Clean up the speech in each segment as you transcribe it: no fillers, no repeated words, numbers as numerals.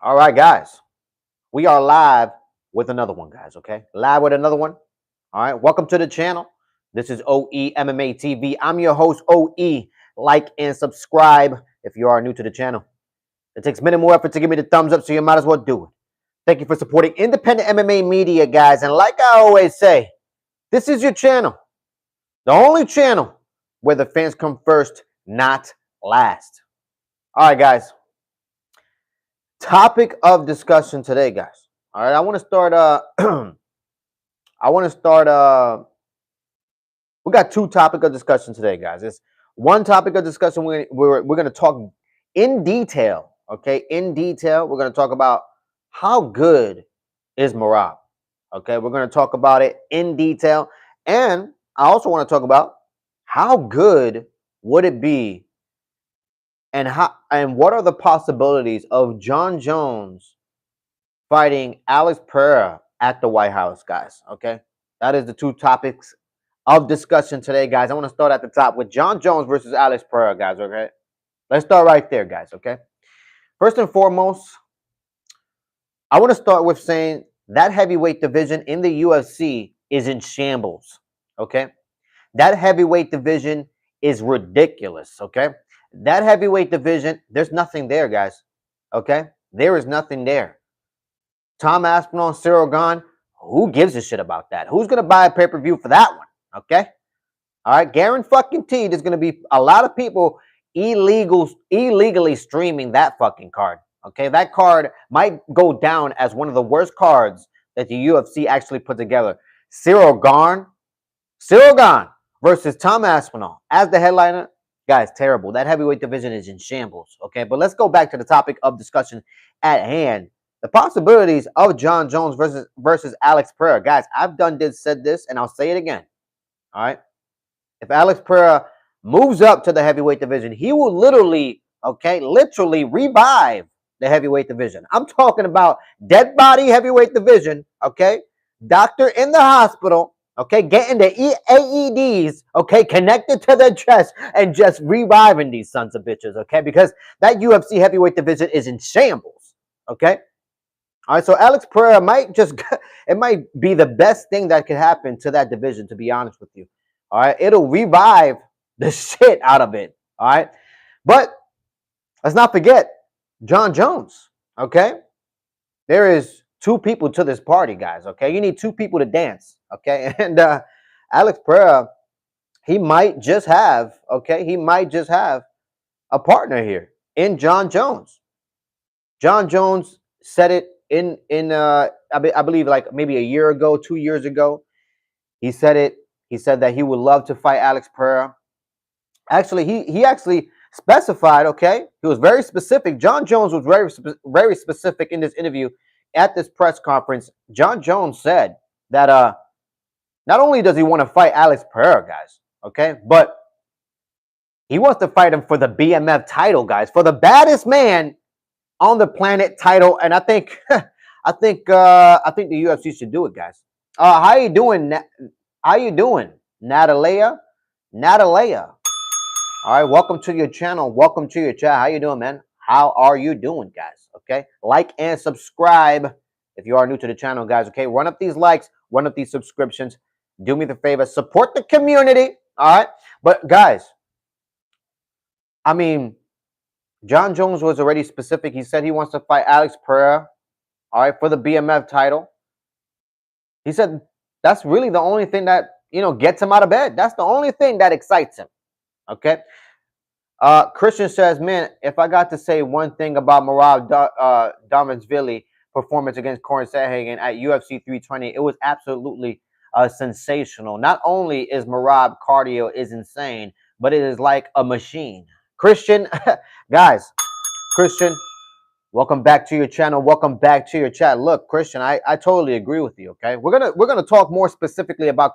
All right, guys. We are live with another one, guys. Okay, live with another one. All right, welcome to the channel. This is OE MMA TV. I'm your host, OE. Like and subscribe if you are new to the channel. It takes minimal effort to give me the thumbs up, so you might as well do it. Thank you for supporting independent MMA media, guys. And like I always say, this is your channel, the only channel where the fans come first, not last. All right, guys. Topic of discussion today, guys. All right, I want to start. I want to start. We got two topic of discussion today, guys. It's one topic of discussion. We're going to talk in detail. Okay, in detail, we're going to talk about how good is Merab. Okay, we're going to talk about it in detail, and I also want to talk about how good would it be, and what are the possibilities of Jon Jones fighting Alex Pereira at the White House, guys. Okay, that is the two topics of discussion today, guys. I want to start at the top with Jon Jones versus Alex Pereira, guys. Okay, let's start right there, guys. Okay, first and foremost, I want to start with saying that heavyweight division in the UFC is in shambles. Okay, that heavyweight division is ridiculous. Okay, that heavyweight division, there's nothing there, guys. Okay, there is nothing there. Tom Aspinall, Cyril Gahn, who gives a shit about that? Who's going to buy a pay-per-view for that one? Okay? All right, guaranteed there's going to be a lot of people illegally streaming that fucking card. Okay? That card might go down as one of the worst cards that the UFC actually put together. Cyril Gahn versus Tom Aspinall as the headliner. Guys, terrible. That heavyweight division is in shambles. Okay? But let's go back to the topic of discussion at hand. The possibilities of Jon Jones versus Alex Pereira. Guys, I've said this, and I'll say it again. All right? If Alex Pereira moves up to the heavyweight division, he will literally revive the heavyweight division. I'm talking about dead body heavyweight division, okay? Doctor in the hospital, okay, getting the AEDs, okay, connected to their chest and just reviving these sons of bitches, okay? Because that UFC heavyweight division is in shambles, okay? All right, so Alex Pereira might be the best thing that could happen to that division, to be honest with you. All right, it'll revive the shit out of it. All right, but let's not forget Jon Jones. Okay, there is two people to this party, guys. Okay, you need two people to dance. Okay, and Alex Pereira, he might just have a partner here in Jon Jones. Jon Jones said it I believe like maybe a year ago, 2 years ago. He said it. He said that he would love to fight Alex Pereira. Actually, he actually specified. Okay, he was very specific. Jon Jones was very specific in this interview at this press conference. Jon Jones said that not only does he want to fight Alex Pereira, guys, okay, but he wants to fight him for the BMF title, guys, for the baddest man on the planet title. And I think I think the UFC should do it, guys. How you doing? How you doing, Natalia? All right, welcome to your channel. Welcome to your chat. How you doing, man? How are you doing, guys? Okay, like and subscribe if you are new to the channel, guys. Okay, run up these likes, run up these subscriptions. Do me the favor, support the community. All right, but guys, I mean, Jon Jones was already specific. He said he wants to fight Alex Pereira, all right, for the BMF title. He said that's really the only thing that, gets him out of bed. That's the only thing that excites him, okay? Christian says, man, if I got to say one thing about Merab Dvalishvili performance against Corey Sandhagen at UFC 320, it was absolutely sensational. Not only is Merab cardio is insane, but it is like a machine. Christian, guys, Christian, welcome back to your channel. Welcome back to your chat. Look, Christian, I totally agree with you. Okay, we're gonna talk more specifically about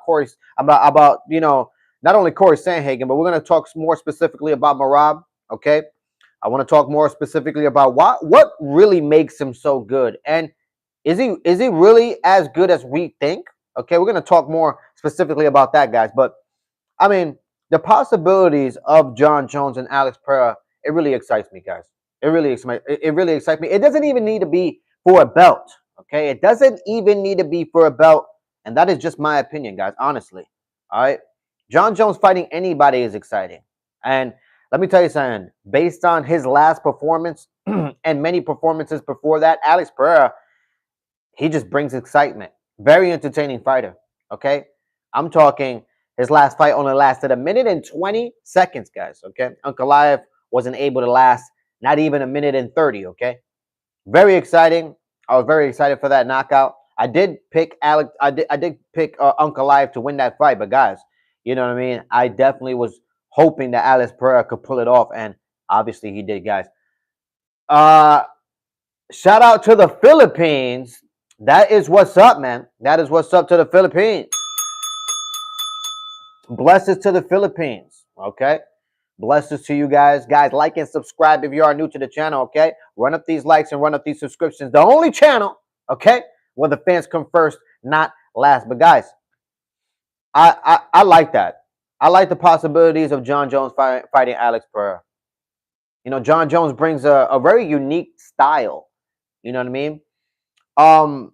about not only Corey Sandhagen, but we're gonna talk more specifically about Merab. Okay, I want to talk more specifically about what really makes him so good, and is he really as good as we think? Okay, we're gonna talk more specifically about that, guys. But I mean, the possibilities of Jon Jones and Alex Pereira, it really excites me, guys. It really excites. It really excites me. It doesn't even need to be for a belt. Okay, it doesn't even need to be for a belt, and that is just my opinion, guys. Honestly, all right. John Jones fighting anybody is exciting, and let me tell you something. Based on his last performance and many performances before that, Alex Pereira, he just brings excitement. Very entertaining fighter. Okay, I'm talking. His last fight only lasted 1 minute and 20 seconds, guys. Okay, Ankalaev wasn't able to last not even 1 minute and 30. Okay, very exciting. I was very excited for that knockout. I did pick Alex. I did pick Ankalaev to win that fight, but guys, you know what I mean. I definitely was hoping that Alex Pereira could pull it off, and obviously he did, guys. Uh, Shout out to the Philippines. That is what's up, man. That is what's up to the Philippines. Blessings to the Philippines. Okay. Blessings to you guys. Guys, like and subscribe if you are new to the channel. Okay. Run up these likes and run up these subscriptions. The only channel, okay, where the fans come first, not last. But guys, I like that. I like the possibilities of John Jones fighting Alex Pereira. You know, John Jones brings a very unique style. You know what I mean? Um,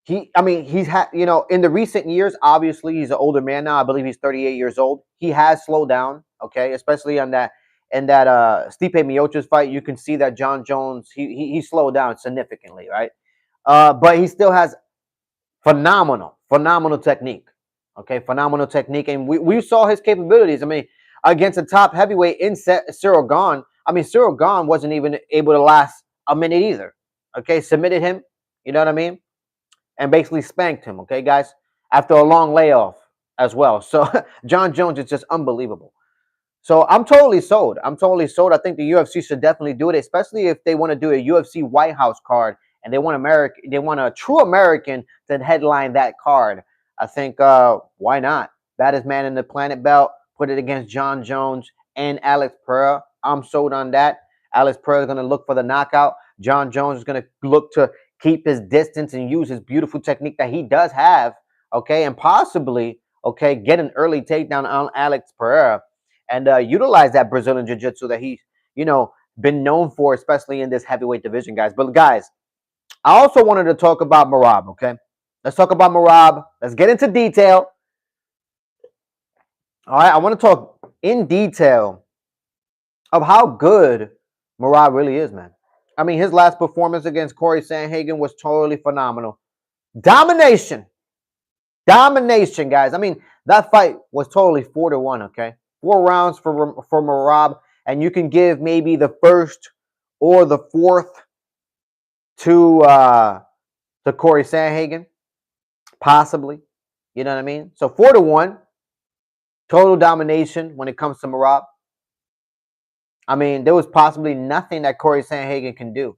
he's had, you know, in the recent years, obviously he's an older man now. I believe he's 38 years old. He has slowed down, okay, especially on that in that Stipe Miocic fight. You can see that John Jones he slowed down significantly, right? But he still has phenomenal technique. Okay, phenomenal technique, and we saw his capabilities. I mean, against a top heavyweight in Cyril Gahn. I mean, Cyril Gahn wasn't even able to last a minute either. Okay, submitted him. You know what I mean? And basically spanked him, okay, guys, after a long layoff as well. So John Jones is just unbelievable. So I'm totally sold. I'm totally sold. I think the UFC should definitely do it, especially if they want to do a UFC White House card and they want they want a true American to headline that card. I think why not? Baddest man in the planet belt, put it against John Jones and Alex Pereira. I'm sold on that. Alex Pereira is going to look for the knockout. John Jones is going to look to keep his distance and use his beautiful technique that he does have, okay, and possibly, okay, get an early takedown on Alex Pereira and utilize that Brazilian Jiu-Jitsu that he's, you know, been known for, especially in this heavyweight division, guys. But guys, I also wanted to talk about Merab, okay? Let's talk about Merab. Let's get into detail. All right, I want to talk in detail of how good Merab really is, man. I mean, his last performance against Corey Sandhagen was totally phenomenal. Domination. Domination, guys. I mean, that fight was totally 4-1, okay? 4 rounds for Merab, and you can give maybe the first or the fourth to Corey Sandhagen, possibly. You know what I mean? So 4-1, total domination when it comes to Merab. I mean, there was possibly nothing that Corey Sandhagen can do.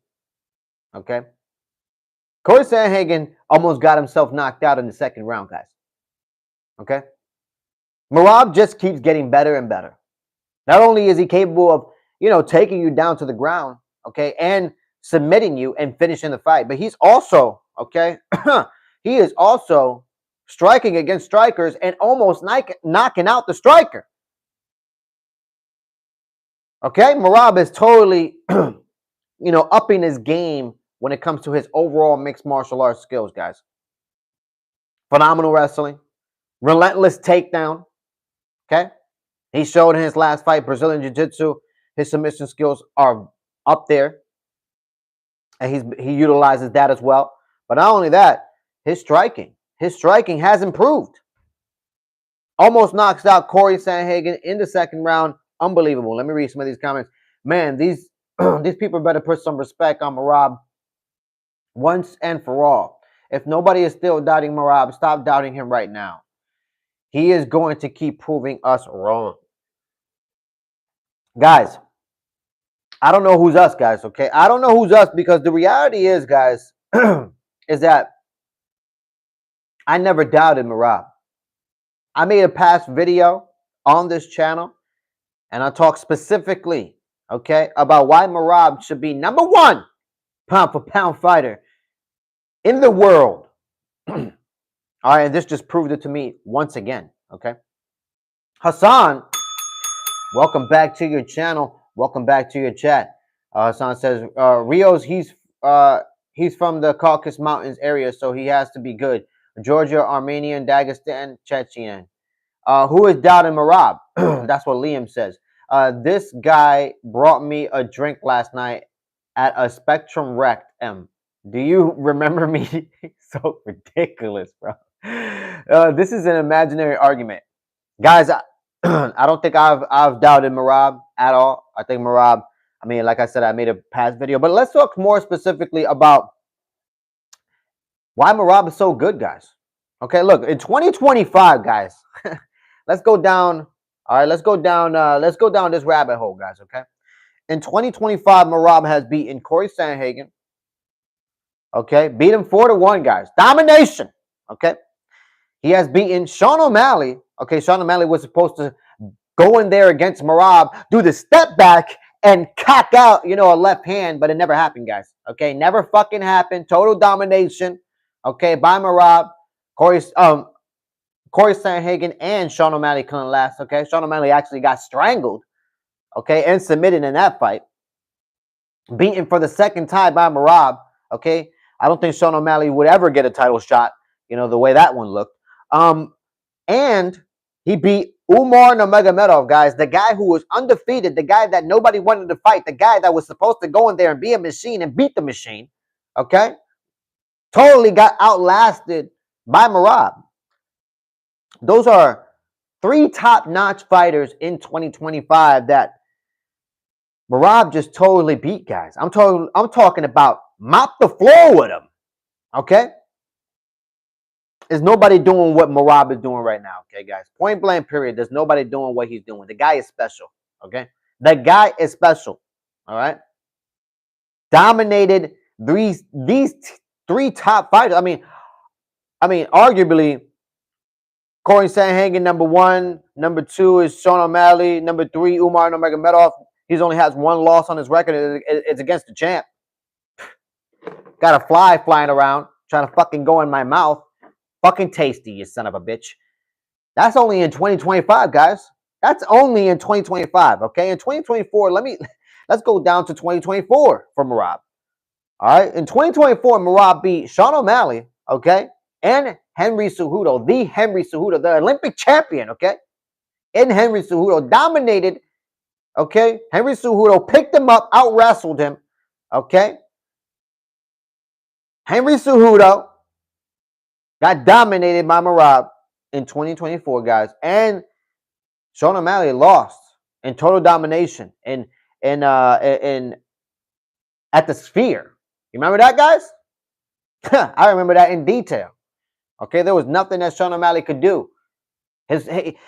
Okay? Corey Sandhagen almost got himself knocked out in the second round, guys. Okay? Merab just keeps getting better and better. Not only is he capable of, you know, taking you down to the ground, okay, and submitting you and finishing the fight, but he's also, okay, he is also striking against strikers and almost knocking out the striker. Okay, Merab is totally, you know, upping his game when it comes to his overall mixed martial arts skills, guys. Phenomenal wrestling, relentless takedown. Okay, he showed in his last fight, Brazilian Jiu-Jitsu, his submission skills are up there, and he utilizes that as well. But not only that, his striking has improved. Almost knocks out Corey Sandhagen in the second round. Unbelievable. Let me read some of these comments. Man, these people better put some respect on Merab once and for all. If nobody is still doubting Merab, stop doubting him right now. He is going to keep proving us wrong. Guys, I don't know who's us, guys, okay? I don't know who's us because the reality is, guys, is that I never doubted Merab. I made a past video on this channel, and I talked specifically, okay, about why Merab should be #1 pound-for-pound fighter in the world. All right, and this just proved it to me once again, okay? Hassan, welcome back to your channel. Welcome back to your chat. Hassan says he's from the Caucasus Mountains area, so he has to be good. Georgia, Armenian, Dagestan, Chechen. Who is Dowd and Marab? That's what Liam says. This guy brought me a drink last night at a Spectrum Rect M. Do you remember me? So ridiculous, bro. This is an imaginary argument, guys. I don't think I've doubted Marab at all. I think Marab. I mean, like I said, I made a past video, but let's talk more specifically about why Marab is so good, guys. Okay, look, in 2025, guys, let's go down. All right, let's go down. Let's go down this rabbit hole, guys. Okay, in 2025, Marab has beaten Corey Sandhagen. Okay, beat him 4-1, guys. Domination. Okay, he has beaten Sean O'Malley. Okay, Sean O'Malley was supposed to go in there against Marab, do the step back, and cock out, a left hand, but it never happened, guys. Okay, never fucking happened. Total domination. Okay, by Marab. Corey Sandhagen and Sean O'Malley couldn't last. Okay, Sean O'Malley actually got strangled. Okay, and submitted in that fight. Beaten for the second time by Marab. Okay, I don't think Sean O'Malley would ever get a title shot. The way that one looked. And he beat Umar Nurmagomedov, guys, the guy who was undefeated, the guy that nobody wanted to fight, the guy that was supposed to go in there and be a machine and beat the machine. Okay, totally got outlasted by Marab. Those are three top-notch fighters in 2025 that Marab just totally beat, guys. I'm talking about mop the floor with him. Okay? There's nobody doing what Marab is doing right now, okay, guys? Point blank, period. There's nobody doing what he's doing. The guy is special, okay? The guy is special, all right? Dominated these three top fighters. I mean, arguably, Corey Sandhagen, number 1. Number 2 is Sean O'Malley. Number 3, Umar Nurmagomedov. He only has one loss on his record. It's against the champ. Got a fly flying around, trying to fucking go in my mouth. Fucking tasty, you son of a bitch. That's only in 2025, guys. That's only in 2025, okay? In 2024, let's go down to 2024 for Marab. All right? In 2024, Marab beat Sean O'Malley, okay? And Henry Cejudo, the Olympic champion, okay? And Henry Cejudo dominated, okay? Henry Cejudo picked him up, out-wrestled him, okay? Henry Cejudo got dominated by Marab in 2024, guys. And Sean O'Malley lost in total domination at the Sphere. You remember that, guys? I remember that in detail. Okay, there was nothing that Sean O'Malley could do.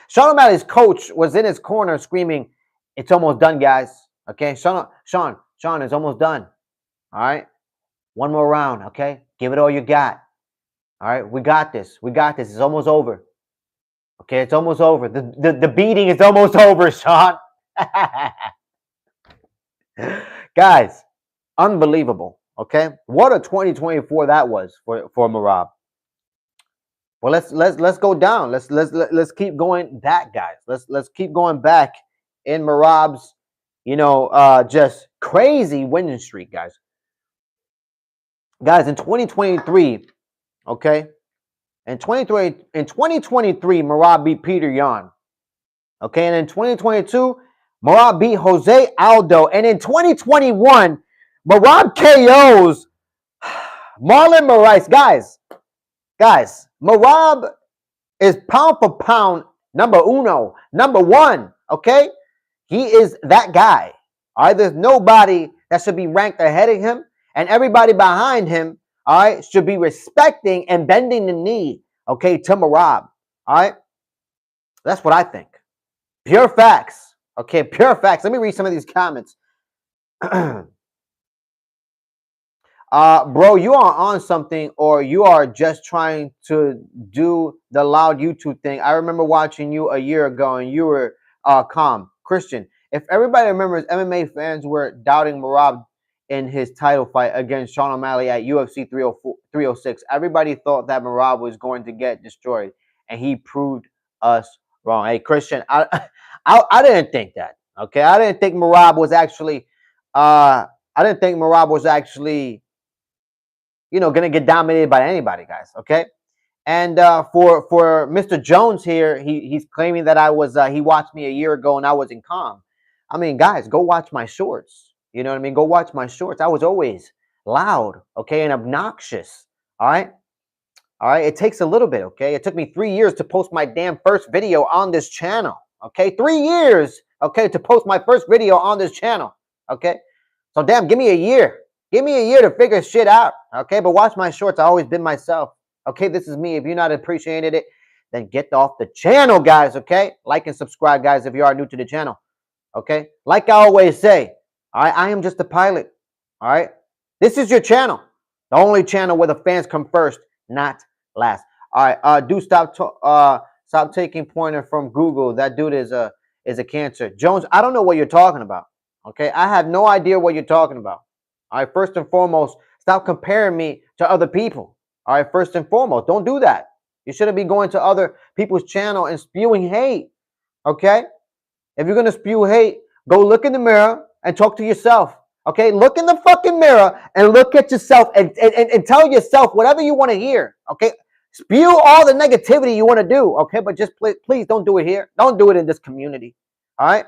Sean O'Malley's coach was in his corner screaming, "It's almost done, guys." Okay, Sean, it's almost done. All right, one more round. Okay, give it all you got. All right, we got this. It's almost over. Okay, it's almost over. The beating is almost over, Sean. Guys, unbelievable. Okay, what a 2024 that was for Marab. Well, let's go down. Let's keep going back, guys. Let's keep going back in Marab's, just crazy winning streak, guys. Guys, in 2023. Okay, in 2023, Marab beat Peter Yan. Okay, and in 2022, Marab beat Jose Aldo, and in 2021, Marab KOs Marlon Moraes. Guys, Marab is pound for pound number 1. Okay, he is that guy. All right, there's nobody that should be ranked ahead of him, and everybody behind him, all right, should be respecting and bending the knee, okay, to Marab. All right, that's what I think. Pure facts. Okay, pure facts. Let me read some of these comments. Bro, you are on something, or you are just trying to do the loud YouTube thing. I remember watching you a year ago, and you were calm. Christian, if everybody remembers, MMA fans were doubting Marab in his title fight against Sean O'Malley at UFC 306. Everybody thought that Marab was going to get destroyed, and he proved us wrong. Hey, Christian, I didn't think that. Okay, I didn't think Marab was actually I didn't think Merab was actually, going to get dominated by anybody, guys. Okay. And for Mr. Jones here, he's claiming that he watched me a year ago and I was in calm. I mean, guys, go watch my shorts. You know what I mean? Go watch my shorts. I was always loud, okay, and obnoxious. All right. All right. It takes a little bit, okay? It took me 3 years to post my damn first video on this channel. Okay, 3 years, okay, to post my first video on this channel. Okay. So damn, give me a year. Give me a year to figure shit out. Okay, but watch my shorts. I always been myself. Okay, this is me. If you're not appreciating it, then get off the channel, guys. Okay, like and subscribe, guys, if you are new to the channel. Okay, like I always say, all right, I am just a pilot. All right, this is your channel, the only channel where the fans come first, not last. All right, do stop taking pointer from Google. That dude is a cancer. Jones, I don't know what you're talking about. Okay, I have no idea what you're talking about. All right, first and foremost, stop comparing me to other people. All right, first and foremost, don't do that. You shouldn't be going to other people's channel and spewing hate. Okay, if you're gonna spew hate, go look in the mirror and talk to yourself. Okay, look in the fucking mirror and look at yourself and tell yourself whatever you want to hear. Okay, spew all the negativity you want to do. Okay, but just please don't do it here. Don't do it in this community. All right.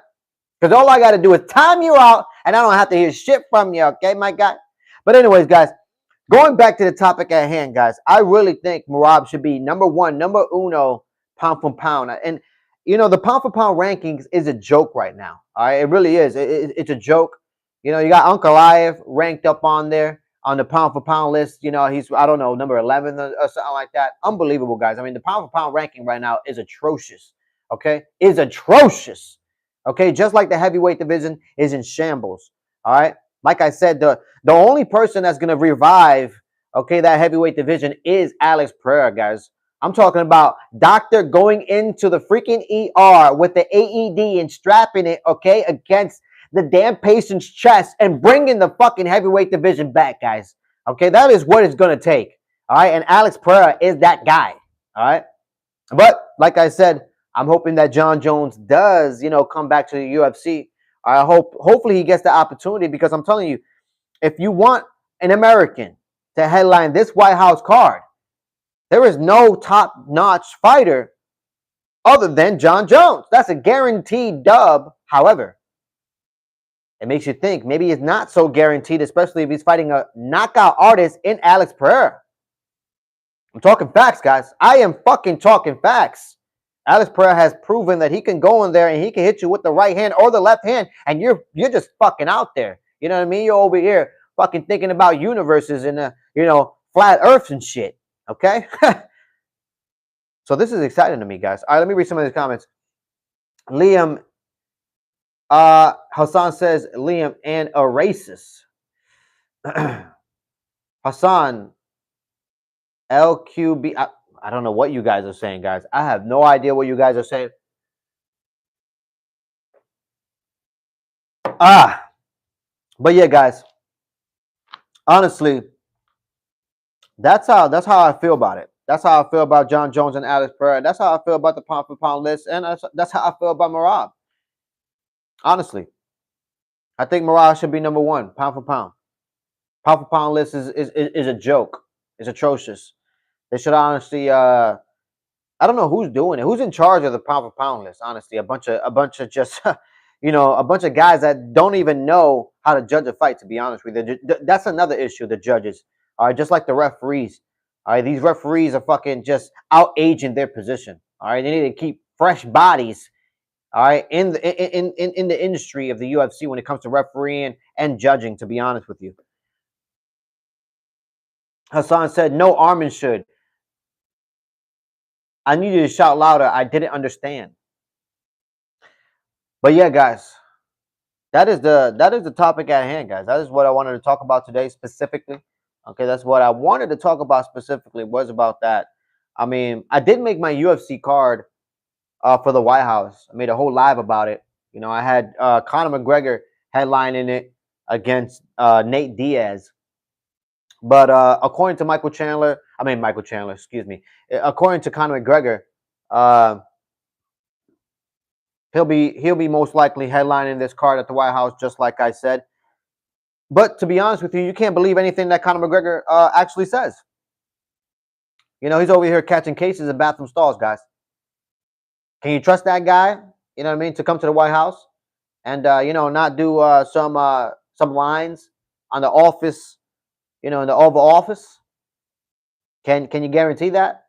Because all I got to do is time you out, and I don't have to hear shit from you, okay, my guy? But anyways, guys, going back to the topic at hand, guys, I really think Merab should be number uno, pound for pound. And, the pound for pound rankings is a joke right now. All right, it really is. It's a joke. You got Ankalaev ranked up on there on the pound for pound list. He's, I don't know, number 11 or something like that. Unbelievable, guys. I mean, the pound for pound ranking right now is atrocious, okay? Is atrocious. Okay, just like the heavyweight division is in shambles. All right, like I said, the only person that's gonna revive, okay, that heavyweight division is Alex Pereira, guys. I'm talking about doctor going into the freaking ER with the AED and strapping it, okay, against the damn patient's chest and bringing the fucking heavyweight division back, guys. Okay, that is what it's gonna take. All right, and Alex Pereira is that guy. All right, but like I said, I'm hoping that Jon Jones does, come back to the UFC. Hopefully he gets the opportunity, because I'm telling you, if you want an American to headline this White House card, there is no top-notch fighter other than Jon Jones. That's a guaranteed dub. However, it makes you think maybe it's not so guaranteed, especially if he's fighting a knockout artist in Alex Pereira. I'm talking facts, guys. I am fucking talking facts. Alex Pereira has proven that he can go in there and he can hit you with the right hand or the left hand, and you're just fucking out there. You know what I mean? You're over here fucking thinking about universes and flat earths and shit. Okay? So this is exciting to me, guys. All right, let me read some of these comments. Liam Hassan says Liam and a racist. Hassan LQB. I don't know what you guys are saying, guys. I have no idea what you guys are saying. But yeah, guys. Honestly, that's how I feel about it. That's how I feel about Jon Jones and Alex Pereira. That's how I feel about the pound for pound list, and that's how I feel about Merab. Honestly, I think Merab should be number one, pound for pound. Pound for pound list is a joke. It's atrocious. They should honestly. I don't know who's doing it. Who's in charge of the pound for pound list? Honestly, a bunch of just a bunch of guys that don't even know how to judge a fight. To be honest with you, that's another issue. The judges, all right, just like the referees. All right, these referees are fucking just out aging their position. All right, they need to keep fresh bodies. All right, in the industry of the UFC when it comes to refereeing and judging. To be honest with you, Hassan said no. Armin should. I need you to shout louder. I didn't understand. But yeah, guys, that is the topic at hand, guys. That is what I wanted to talk about today specifically. Okay, that's what I wanted to talk about specifically, was about that. I mean, I did make my UFC card for the White House. I made a whole live about it. I had Conor McGregor headlining it against Nate Diaz. But according to Michael Chandler, excuse me. According to Conor McGregor, he'll be most likely headlining this card at the White House, just like I said. But to be honest with you, you can't believe anything that Conor McGregor actually says. You know, he's over here catching cases in bathroom stalls, guys. Can you trust that guy? You know what I mean? To come to the White House and you know, not do some lines on the office, you know, in the Oval Office. Can you guarantee that?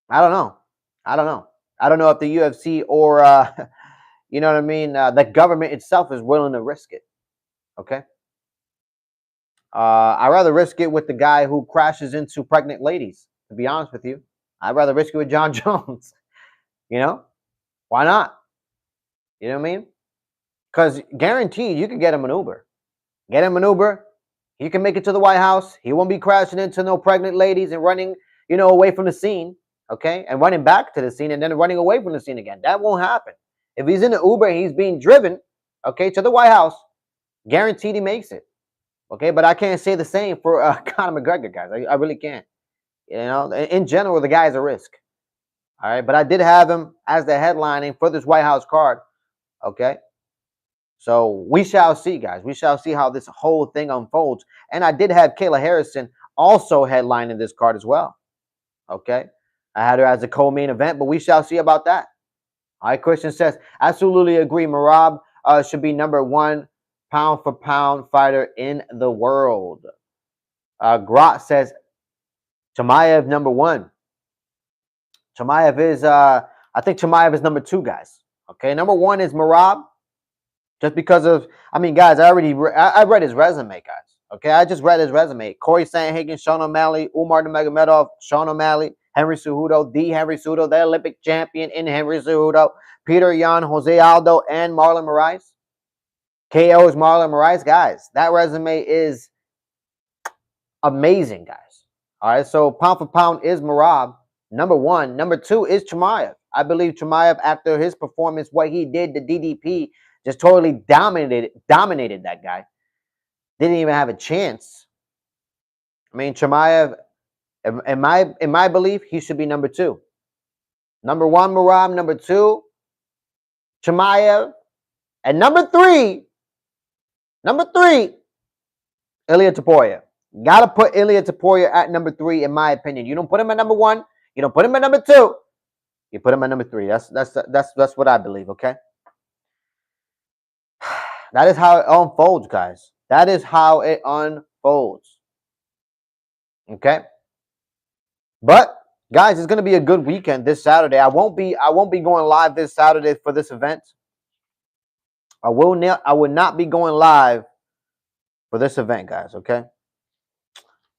I don't know. I don't know. I don't know if the UFC or you know what I mean, the government itself is willing to risk it. Okay. I'd rather risk it with the guy who crashes into pregnant ladies. To be honest with you, I'd rather risk it with John Jones. You know, why not? You know what I mean? Because guaranteed, you can get him an Uber. Get him an Uber. He can make it to the White House. He won't be crashing into no pregnant ladies and running, you know, away from the scene. Okay, and running back to the scene and then running away from the scene again. That won't happen. If he's in the Uber and he's being driven, okay, to the White House, guaranteed he makes it. Okay, but I can't say the same for Conor McGregor, guys. I really can't. You know, in general, the guy is a risk. All right, but I did have him as the headlining for this White House card. Okay, so we shall see, guys. We shall see how this whole thing unfolds. And I did have Kayla Harrison also headlining this card as well. Okay, I had her as a co-main event, but we shall see about that. All right, Christian says, absolutely agree. Merab should be #1 pound for pound fighter in the world. Grot says Chimaev #1. Chimaev is I think Chimaev is #2, guys. Okay, #1 is Merab. Just because of, I mean, guys, I read his resume, guys. Okay, I just read his resume. Corey Sandhagen, Sean O'Malley, Umar Nurmagomedov, Sean O'Malley, Henry Cejudo, Henry Cejudo, the Olympic champion in Henry Cejudo, Peter Yan, Jose Aldo, and Marlon Moraes. KO is Marlon Moraes, guys. That resume is amazing, guys. All right, so pound for pound is Merab #1. #2 is Chimaev. I believe Chimaev, after his performance, what he did to DDP, just totally dominated that guy. Didn't even have a chance. I mean, Chimaev, in my belief, he should be #2. #1, Merab. #2, Chimaev. And #3, Ilia Topuria. Gotta put Ilia Topuria at #3, in my opinion. You don't put him at #1. You don't put him at #2. You put him at #3. That's what I believe. Okay. That is how it unfolds, guys. That is how it unfolds. Okay. But guys, it's gonna be a good weekend this Saturday. I won't be going live this Saturday for this event. I will not be going live for this event, guys. Okay.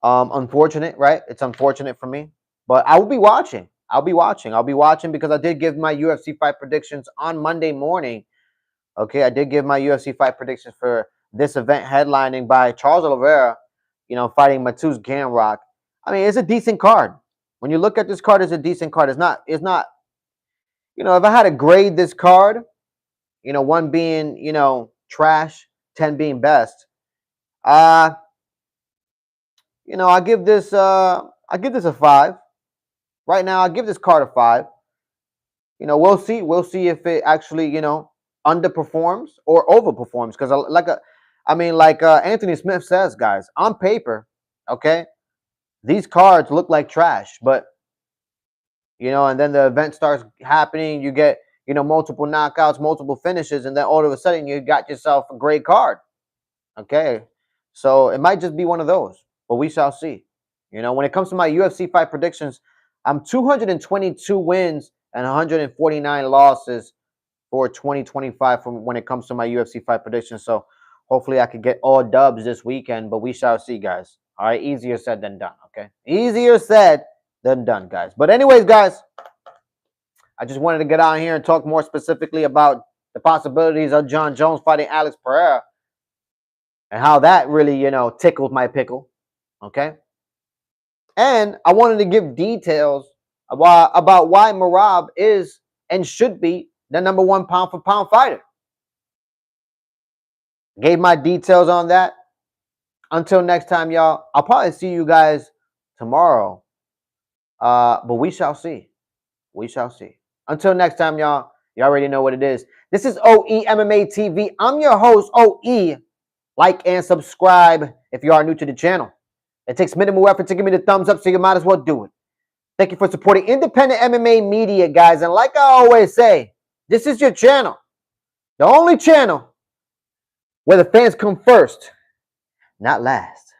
Unfortunate, right? It's unfortunate for me, but I will be watching. I'll be watching because I did give my UFC fight predictions on Monday morning. Okay, I did give my UFC fight predictions for this event headlining by Charles Oliveira, you know, fighting Mateusz Gamrot. I mean, it's a decent card. When you look at this card, it's a decent card. It's not, you know, if I had to grade this card, you know, 1 being, you know, trash, 10 being best, you know, I give this a 5. Right now, I give this card a 5. You know, we'll see. We'll see if it actually, you know, underperforms or overperforms. Because like Anthony Smith says, guys, on paper, okay, these cards look like trash, but you know, and then the event starts happening. You get, you know, multiple knockouts, multiple finishes, and then all of a sudden you got yourself a great card. Okay, so it might just be one of those, but we shall see. You know, when it comes to my UFC fight predictions, I'm 222 wins and 149 losses for 2025 from when it comes to my UFC fight predictions. So hopefully I could get all dubs this weekend, but we shall see, guys. All right, easier said than done, okay? Easier said than done, guys. But anyways, guys, I just wanted to get out here and talk more specifically about the possibilities of John Jones fighting Alex Pereira and how that really, you know, tickled my pickle, okay? And I wanted to give details about why Merab is and should be the #1 pound for pound fighter. Gave my details on that. Until next time, y'all, I'll probably see you guys tomorrow. But we shall see. We shall see. Until next time, y'all, you already know what it is. This is OE MMA TV. I'm your host, OE. like and subscribe if you are new to the channel. It takes minimal effort to give me the thumbs up, so you might as well do it. Thank you for supporting independent MMA media, guys. And like I always say, this is your channel. The only channel where the fans come first, not last.